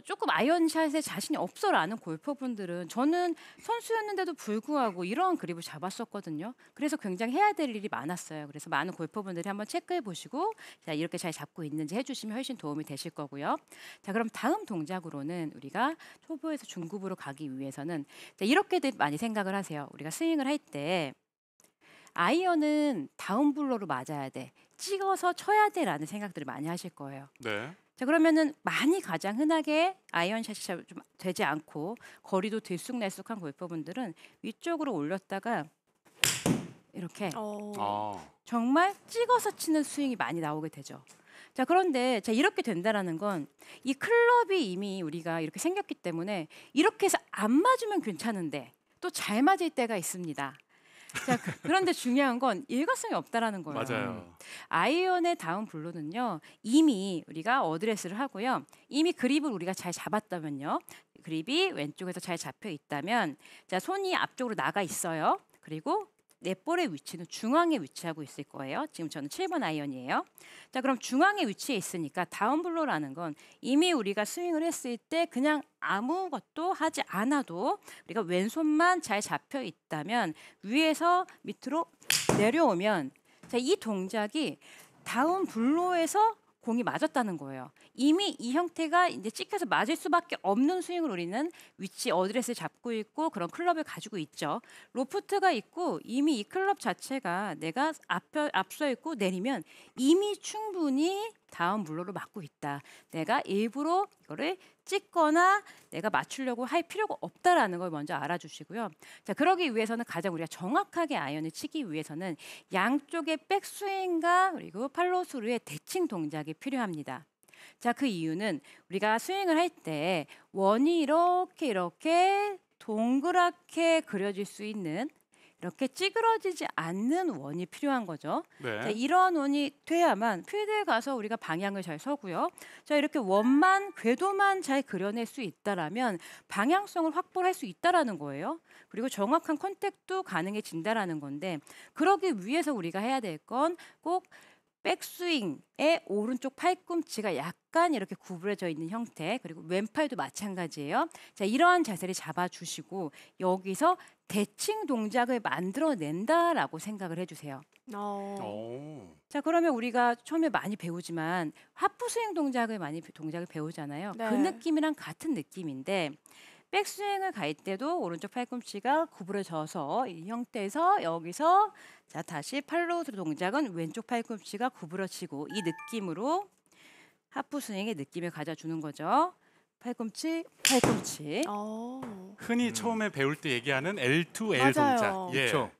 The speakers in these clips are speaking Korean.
조금 아이언샷에 자신이 없어라는 골퍼분들은 저는 선수였는데도 불구하고 이런 그립을 잡았었거든요. 그래서 굉장히 해야 될 일이 많았어요. 그래서 많은 골퍼분들이 한번 체크해 보시고 자, 이렇게 잘 잡고 있는지 해주시면 훨씬 도움이 되실 거고요. 자, 그럼 다음 동작으로는 우리가 초보에서 중급으로 가기 위해서는 자, 이렇게들 많이 생각을 하세요. 우리가 스윙을 할 때 아이언은 다운블로로 맞아야 돼. 찍어서 쳐야 돼라는 생각들을 많이 하실 거예요. 네. 자, 그러면은 많이 가장 흔하게 아이언샷이 잘 좀 되지 않고 거리도 들쑥날쑥한 골퍼분들은 위쪽으로 올렸다가 이렇게 아. 정말 찍어서 치는 스윙이 많이 나오게 되죠. 자, 그런데 자, 이렇게 된다라는 건 이 클럽이 이미 우리가 이렇게 생겼기 때문에 이렇게 해서 안 맞으면 괜찮은데 또 잘 맞을 때가 있습니다. 자, 그런데 중요한 건 일관성이 없다라는 거예요. 맞아요. 아이언의 다운 블로는요, 이미 우리가 어드레스를 하고요, 이미 그립을 우리가 잘 잡았다면요, 그립이 왼쪽에서 잘 잡혀 있다면, 자, 손이 앞쪽으로 나가 있어요. 그리고 내 볼의 위치는 중앙에 위치하고 있을 거예요. 지금 저는 7번 아이언이에요. 자, 그럼 중앙에 위치해 있으니까 다운 블로라는 건 이미 우리가 스윙을 했을 때 그냥 아무것도 하지 않아도 우리가 왼손만 잘 잡혀 있다면 위에서 밑으로 내려오면 자, 이 동작이 다운 블로에서 공이 맞았다는 거예요. 이미 이 형태가 이제 찍혀서 맞을 수밖에 없는 스윙을 우리는 위치 어드레스를 잡고 있고 그런 클럽을 가지고 있죠. 로프트가 있고 이미 이 클럽 자체가 내가 앞서 있고 내리면 이미 충분히 다운 블로로 맞고 있다. 내가 일부러 이거를 찍거나 내가 맞추려고 할 필요가 없다라는 걸 먼저 알아주시고요. 자, 그러기 위해서는 가장 우리가 정확하게 아이언을 치기 위해서는 양쪽의 백스윙과 그리고 팔로우스루의 대칭 동작이 필요합니다. 자, 그 이유는 우리가 스윙을 할 때 원이 이렇게 동그랗게 그려질 수 있는 이렇게 찌그러지지 않는 원이 필요한 거죠. 네. 자, 이런 원이 돼야만 필드에 가서 우리가 방향을 잘 서고요. 자, 이렇게 원만 궤도만 잘 그려낼 수 있다라면 방향성을 확보할 수 있다라는 거예요. 그리고 정확한 컨택도 가능해진다라는 건데 그러기 위해서 우리가 해야 될 건 꼭 백스윙의 오른쪽 팔꿈치가 약간 이렇게 구부러져 있는 형태, 그리고 왼팔도 마찬가지예요. 자, 이러한 자세를 잡아주시고 여기서 대칭 동작을 만들어낸다라고 생각을 해주세요. 자, 그러면 우리가 처음에 많이 배우지만 하프 스윙 동작을 배우잖아요. 네. 그 느낌이랑 같은 느낌인데 백스윙을 갈 때도 오른쪽 팔꿈치가 구부러져서 이 형태에서 여기서 자, 다시 팔로우스루 동작은 왼쪽 팔꿈치가 구부러지고 이 느낌으로 하프 스윙의 느낌을 가져주는 거죠. 팔꿈치. 흔히 처음에 배울 때 얘기하는 L2L 맞아요. 동작. 예. 그렇죠.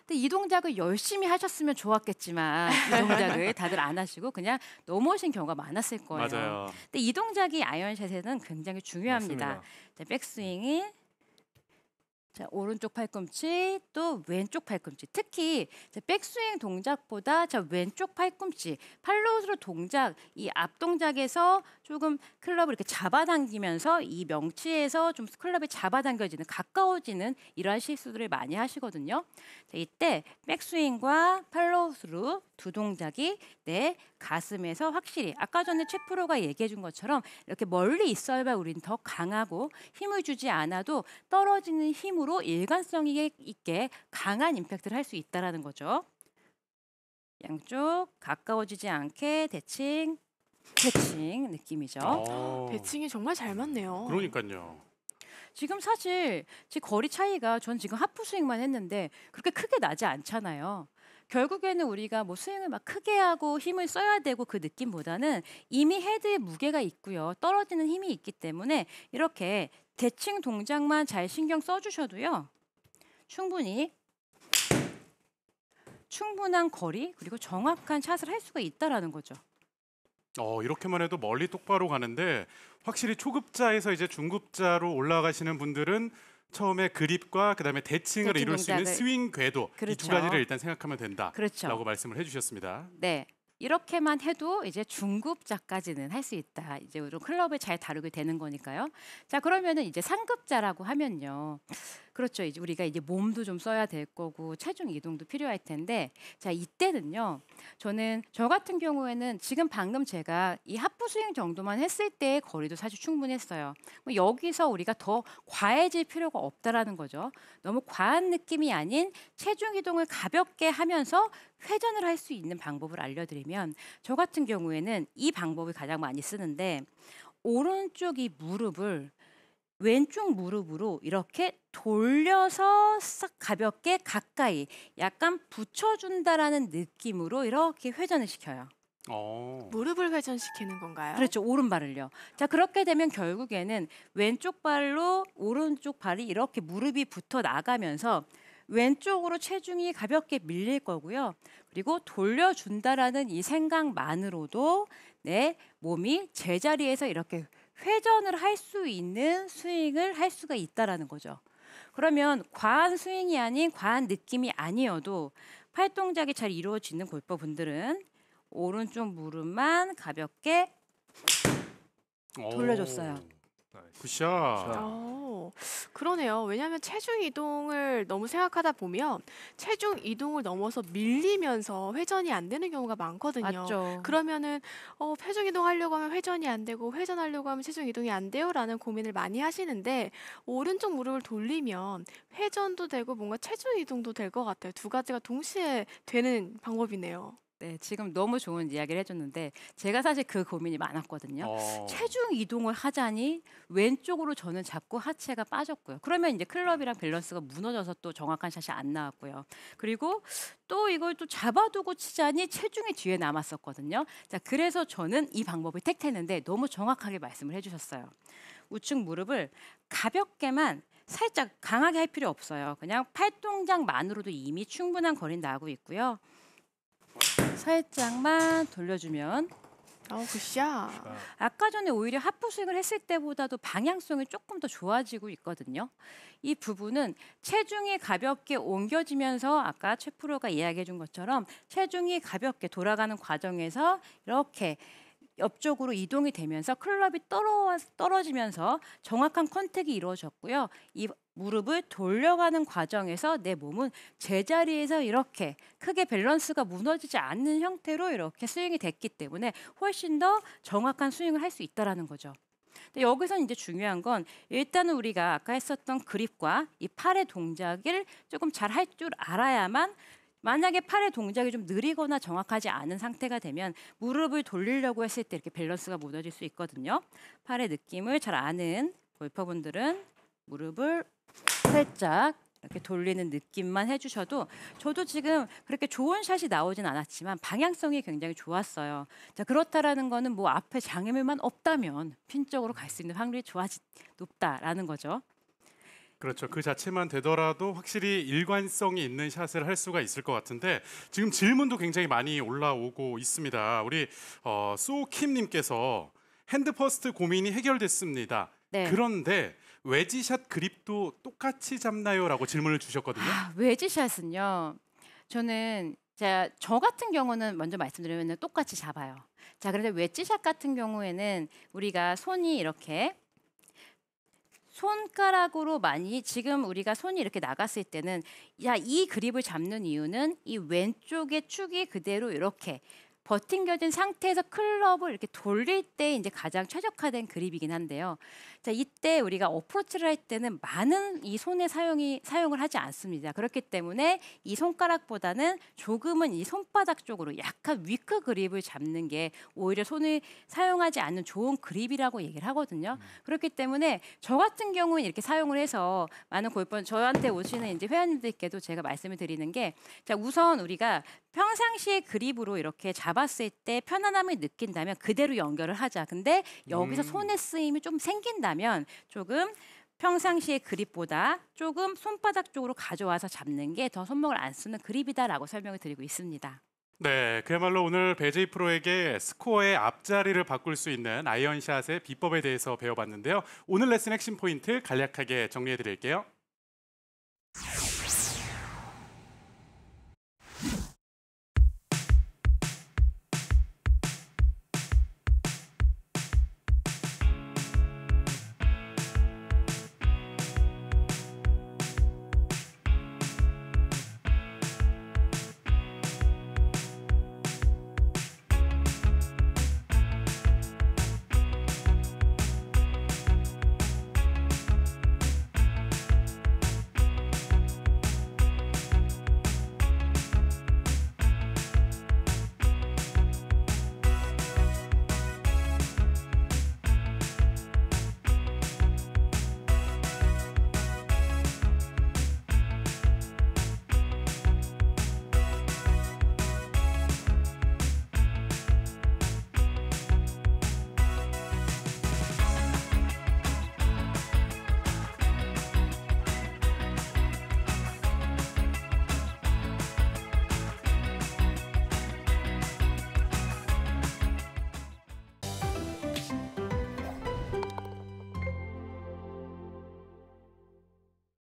근데 이 동작을 열심히 하셨으면 좋았겠지만 이 동작을 다들 안 하시고 그냥 넘어오신 경우가 많았을 거예요. 맞아요. 근데 이 동작이 아이언샷에는 굉장히 중요합니다. 맞습니다. 자, 백스윙이 자, 오른쪽 팔꿈치 또 왼쪽 팔꿈치. 특히 자, 백스윙 동작보다 자, 왼쪽 팔꿈치 팔로우스루 동작 이 앞 동작에서 조금 클럽을 이렇게 잡아당기면서 이 명치에서 좀 클럽이 잡아당겨지는 가까워지는 이러한 실수들을 많이 하시거든요. 자, 이때 백스윙과 팔로우스루 두 동작이 내 가슴에서 확실히 아까 전에 최 프로가 얘기해 준 것처럼 이렇게 멀리 있어야 우리는 더 강하고 힘을 주지 않아도 떨어지는 힘으로 일관성 있게 강한 임팩트를 할 수 있다는 거죠. 양쪽 가까워지지 않게 대칭 느낌이죠. 배칭이 정말 잘 맞네요. 그러니까요. 지금 사실 제 거리 차이가 전 지금 하프 스윙만 했는데 그렇게 크게 나지 않잖아요. 결국에는 우리가 뭐 스윙을 막 크게 하고 힘을 써야 되고 그 느낌보다는 이미 헤드에 무게가 있고요. 떨어지는 힘이 있기 때문에 이렇게 대칭 동작만 잘 신경 써주셔도요. 충분한 거리 그리고 정확한 샷을 할 수가 있다라는 거죠. 이렇게만 해도 멀리 똑바로 가는데 확실히 초급자에서 이제 중급자로 올라가시는 분들은 처음에 그립과 그다음에 대칭을 대칭 이룰 수 있는 동작을. 스윙 궤도 이 두 그렇죠. 가지를 일단 생각하면 된다라고 그렇죠. 말씀을 해주셨습니다. 네. 이렇게만 해도 이제 중급자까지는 할 수 있다. 이제 우리 클럽을 잘 다루게 되는 거니까요. 자, 그러면은 이제 상급자라고 하면요. 그렇죠. 이제 우리가 이제 몸도 좀 써야 될 거고 체중 이동도 필요할 텐데 자 이때는요. 저 같은 경우에는 지금 방금 제가 이 하프 스윙 정도만 했을 때의 거리도 사실 충분했어요. 뭐 여기서 우리가 더 과해질 필요가 없다라는 거죠. 너무 과한 느낌이 아닌 체중 이동을 가볍게 하면서 회전을 할 수 있는 방법을 알려드리면 저 같은 경우에는 이 방법을 가장 많이 쓰는데 오른쪽 이 무릎을 왼쪽 무릎으로 이렇게 돌려서 싹 가볍게 가까이 약간 붙여준다라는 느낌으로 이렇게 회전을 시켜요. 어. 무릎을 회전시키는 건가요? 그렇죠. 오른발을요. 자, 그렇게 되면 결국에는 왼쪽 발로 오른쪽 발이 이렇게 무릎이 붙어 나가면서 왼쪽으로 체중이 가볍게 밀릴 거고요. 그리고 돌려준다라는 이 생각만으로도 내 몸이 제자리에서 이렇게 회전을 할 수 있는 스윙을 할 수가 있다라는 거죠. 그러면 과한 스윙이 아닌 과한 느낌이 아니어도 팔 동작이 잘 이루어지는 골퍼분들은 오른쪽 무릎만 가볍게 돌려줬어요. 굿샷. 그러네요. 왜냐하면 체중 이동을 너무 생각하다 보면 체중 이동을 넘어서 밀리면서 회전이 안 되는 경우가 많거든요. 맞죠. 그러면은 체중 이동하려고 하면 회전이 안 되고 회전하려고 하면 체중 이동이 안 돼요라는 고민을 많이 하시는데 오른쪽 무릎을 돌리면 회전도 되고 뭔가 체중 이동도 될 것 같아요. 두 가지가 동시에 되는 방법이네요. 네, 지금 너무 좋은 이야기를 해줬는데 제가 사실 그 고민이 많았거든요. 어. 체중 이동을 하자니 왼쪽으로 저는 자꾸 하체가 빠졌고요. 그러면 이제 클럽이랑 밸런스가 무너져서 또 정확한 샷이 안 나왔고요. 그리고 또 이걸 또 잡아두고 치자니 체중이 뒤에 남았었거든요. 자, 그래서 저는 이 방법을 택했는데 너무 정확하게 말씀을 해주셨어요. 우측 무릎을 가볍게만 살짝 강하게 할 필요 없어요. 그냥 팔동작만으로도 이미 충분한 거리는 나고 있고요. 살짝만 돌려주면 굿샷. 아까 전에 오히려 하프 스윙을 했을 때보다도 방향성이 조금 더 좋아지고 있거든요. 이 부분은 체중이 가볍게 옮겨지면서 아까 최 프로가 이야기해 준 것처럼 체중이 가볍게 돌아가는 과정에서 이렇게 옆쪽으로 이동이 되면서 클럽이 떨어지면서 정확한 컨택이 이루어졌고요. 이 무릎을 돌려가는 과정에서 내 몸은 제자리에서 이렇게 크게 밸런스가 무너지지 않는 형태로 이렇게 스윙이 됐기 때문에 훨씬 더 정확한 스윙을 할 수 있다라는 거죠. 근데 여기서 이제 중요한 건 일단은 우리가 아까 했었던 그립과 이 팔의 동작을 조금 잘 할 줄 알아야만 만약에 팔의 동작이 좀 느리거나 정확하지 않은 상태가 되면 무릎을 돌리려고 했을 때 이렇게 밸런스가 무너질 수 있거든요. 팔의 느낌을 잘 아는 골퍼분들은 무릎을 살짝 이렇게 돌리는 느낌만 해주셔도 저도 지금 그렇게 좋은 샷이 나오진 않았지만 방향성이 굉장히 좋았어요. 자, 그렇다라는 거는 뭐 앞에 장애물만 없다면 핀 쪽으로 갈 수 있는 확률이 높다라는 거죠. 그렇죠. 그 자체만 되더라도 확실히 일관성이 있는 샷을 할 수가 있을 것 같은데 지금 질문도 굉장히 많이 올라오고 있습니다. 우리 소킴님께서 핸드 퍼스트 고민이 해결됐습니다. 네. 그런데 웨지샷 그립도 똑같이 잡나요?라고 질문을 주셨거든요. 웨지샷은요. 저는 저 같은 경우는 먼저 말씀드리면 똑같이 잡아요. 자, 그런데 웨지샷 같은 경우에는 우리가 손이 이렇게 손가락으로 많이 지금 우리가 손이 이렇게 나갔을 때는 이 그립을 잡는 이유는 이 왼쪽의 축이 그대로 이렇게 버팅겨진 상태에서 클럽을 이렇게 돌릴 때 이제 가장 최적화된 그립이긴 한데요. 자, 이때 우리가 어프로치를 할 때는 많은 이 손의 사용을 하지 않습니다. 그렇기 때문에 이 손가락보다는 조금은 이 손바닥 쪽으로 약간 위크 그립을 잡는 게 오히려 손을 사용하지 않는 좋은 그립이라고 얘기를 하거든요. 그렇기 때문에 저 같은 경우는 이렇게 사용을 해서 많은 골프 저한테 오시는 이제 회원님들께도 제가 말씀을 드리는 게 자, 우선 우리가 평상시에 그립으로 이렇게 잡았을 때 편안함을 느낀다면 그대로 연결을 하자. 근데 여기서 손의 쓰임이 좀 생긴다면 조금 평상시의 그립보다 조금 손바닥 쪽으로 가져와서 잡는 게 더 손목을 안 쓰는 그립이다라고 설명을 드리고 있습니다. 네, 그야말로 오늘 배제이 프로에게 스코어의 앞자리를 바꿀 수 있는 아이언샷의 비법에 대해서 배워봤는데요. 오늘 레슨 핵심 포인트 간략하게 정리해 드릴게요.